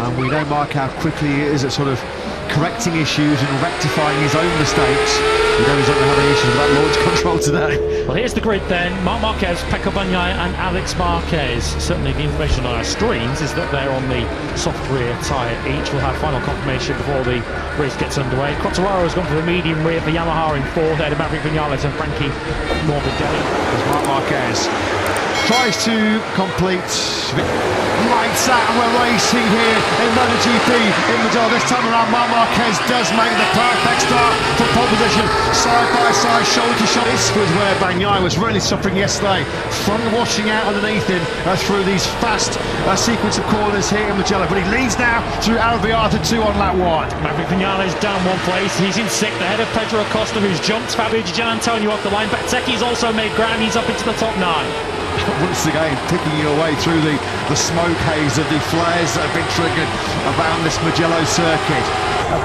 And we know Mark how quickly he is at sort of correcting issues and rectifying his own mistakes. We know he's not going to have any issues with that launch control today. Well, here's the grid then. Marquez, Pecco Bagnaia and Alex Marquez. Certainly the information on our screens is that they're on the soft rear tyre each. We'll have final confirmation before the race gets underway. Quartararo has gone for the medium rear for Yamaha in fourth, ahead of Maverick Vinales and Frankie Morbidelli. As Marc Marquez tries to complete lights out, and we're racing here in MotoGP in Madrid. This time around Marc Marquez does make the perfect start from pole position, side by side, shoulder to shoulder. This was where Bagnaia was really suffering yesterday, front washing out underneath him through these fast sequence of corners here in Mugello, but he leads now through Arabiata 2 on lap 1. Maverick Vinales down one place, he's in sixth ahead of Pedro Acosta, who's jumped Fabio Di Gianantonio off the line. Bezzecchi's also made ground, he's up into the top 9. Once again, picking your way through the smoke haze of the flares that have been triggered around this Mugello circuit.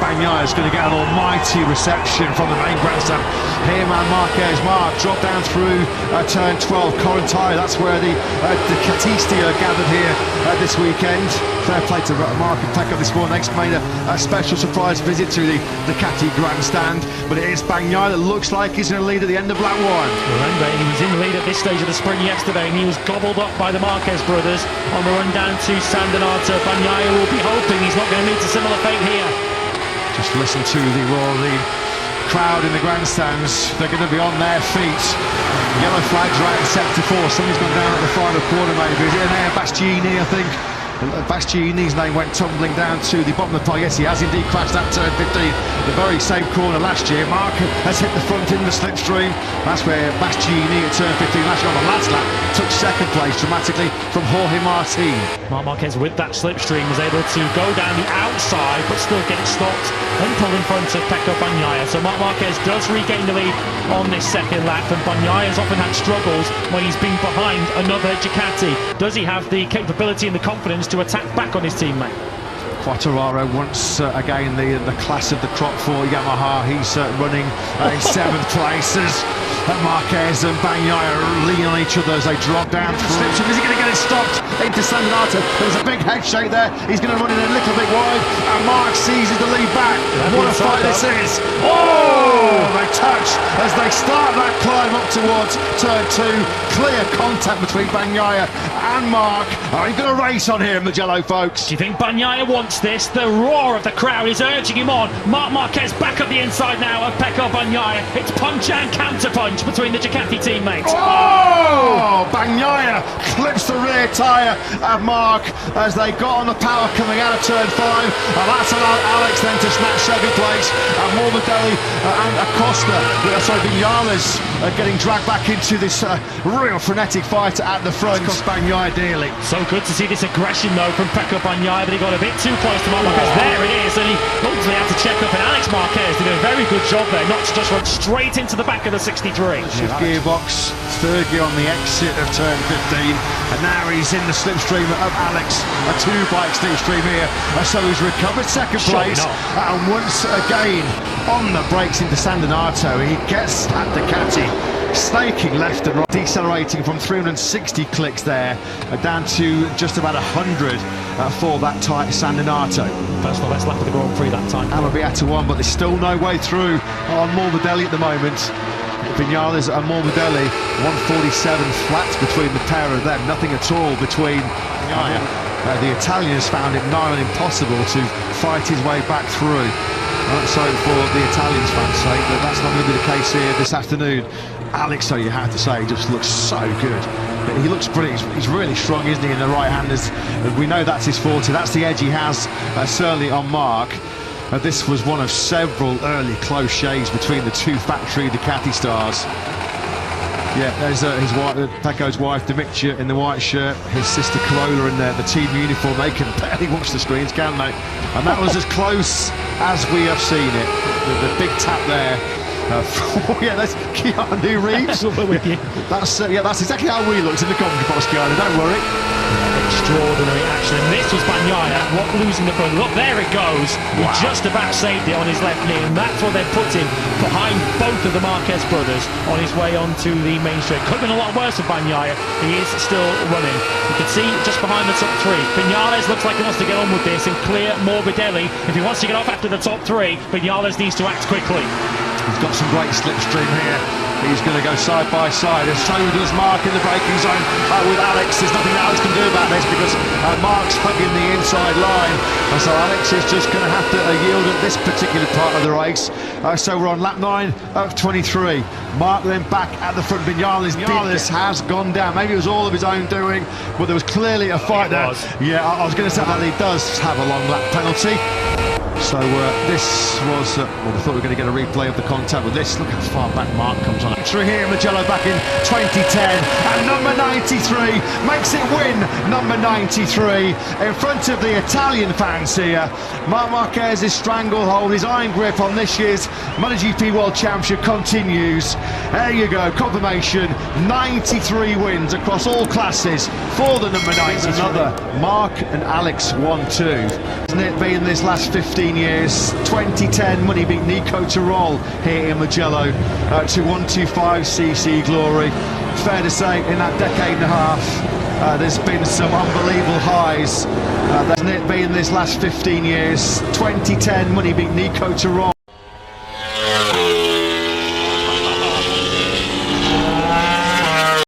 Bagnaia is going to get an almighty reception from the main grandstand. Here, man, Marquez. Mark drop down through turn 12, Correntine. That's where the Catisti are gathered here this weekend. Fair play to Mark and Pecco this morning. Next made a special surprise visit to the Ducati grandstand, but it is Bagnaia that looks like he's going to lead at the end of lap 1. Remember, he was in the lead at this stage of the sprint yesterday, and he was gobbled up by the Marquez brothers on the run down to San Donato. Bagnaia will be hoping he's not going to meet a similar fate here. Just listen to the roar of the crowd in the grandstands. They're going to be on their feet. Yellow flags right in sector 4. Somebody's gone down at the final corner, maybe. Is it an Air Bastianini, I think? Bastianini's name went tumbling down to the bottom of the pile. Yes, he has indeed crashed that turn 15, the very same corner last year. Mark has hit the front in the slipstream. That's where Bastianini at turn 15 last year on the last lap took second place dramatically from Jorge Martin. Marc Marquez with that slipstream was able to go down the outside but still get stopped and pull in front of Pecco Bagnaia. So Marc Marquez does regain the lead on this second lap, and Bagnaia often had struggles when he's been behind another Ducati. Does he have the capability and the confidence to attack back on his teammate? Quartararo once again the class of the crop for Yamaha. He's running in 7th place as Marquez and Bagnaia lean on each other as they drop down through. Is he going to get it stopped into San Donato? There's a big head shake there. He's going to run in a little bit wide, and Mark seizes the lead back. What a fight this is! Oh, they touch as they start that climb up towards turn 2. Clear contact between Bagnaia and Mark. Are you going to race on here in Mugello, folks? Do you think Bagnaia wants this? The roar of the crowd is urging him on. Marc Marquez back up the inside now of Pecco Bagnaia. It's punch and counter punch between the Ducati teammates. Oh! Bagnaia clips the rear tyre of Mark as they got on the power coming out of turn 5. And that's allowed Alex then to snatch second place. And Morbidelli and Acosta, Vinales getting dragged back into this real frenetic fight at the front. Cost Bagnaia dearly. So good to see this aggression though from Pecco Bagnaia, but he got a bit too close to Marc Marquez. There it is, and he ultimately had to check up, and Alex Marquez did a very good job there, not to just run straight into the back of the 63. Shift gearbox, third gear on the exit of turn 15, and now he's in the slipstream of Alex, a 2-bike slipstream here, so he's recovered second place, and once again on the brakes into San Donato, he gets at Ducati, snaking left and right, decelerating from 360 clicks there down to just about 100 for that tight San Donato. Personal best lap of the Grand Prix that time. Arabiata 1, but there's still no way through on Morbidelli at the moment. Vinales and Morbidelli, 147 flat between the pair of them, nothing at all between. The Italians found it nigh on impossible to fight his way back through. So for the Italians' fans' sake, but that's not going to be the case here this afternoon. Alex, though, you have to say, just looks so good. He looks brilliant. He's really strong, isn't he, in the right-handers? We know that's his forte. That's the edge he has, certainly on Mark. This was one of several early close shaves between the two factory Ducati stars. Yeah, there's his wife, Pecco's wife, Dimitria, in the white shirt, his sister Carola in the team uniform. They can barely watch the screens, can they? And that was as close as we have seen it. The big tap there. Yeah, that's Keanu Reeves. We're with you. That's exactly how we looked in the commentary box, Keanu. Don't worry. Extraordinary action position, and this was Bagnaia losing the front. Look, there it goes. He just about saved it on his left knee, and that's what they've put him behind both of the Marquez brothers on his way onto the main straight. Could have been a lot worse for Bagnaia. He is still running. You can see just behind the top three, Vinales looks like he wants to get on with this and clear Morbidelli. If he wants to get off after the top three, Vinales needs to act quickly. He's got some great slipstream here. He's going to go side by side, and so does Mark in the braking zone with Alex. There's nothing Alex can do about this because Mark's hugging the inside line, and so Alex is just going to have to yield at this particular part of the race. So we're on lap 9 of 23. Mark then back at the front. Vinales has gone down. Maybe it was all of his own doing, but there was clearly a fight there. Yeah, I was going to say that he does have a long lap penalty. So this was, well, we thought we were going to get a replay of the contact with this. Look how far back Mark comes on. Through here, Mugello back in 2010, and number 93 makes it win, number 93, in front of the Italian fans here. Marc Marquez's stranglehold, his iron grip on this year's MotoGP World Championship continues. There you go, confirmation, 93 wins across all classes for the number 93. Another Mark and Alex 1-2. Hasn't it been this last 15 years? 2010 when he beat Nico Tirol here in Mugello to 125cc glory. Fair to say, in that decade and a half, there's been some unbelievable highs. Hasn't it been this last 15 years? 2010 when he beat Nico Tirol.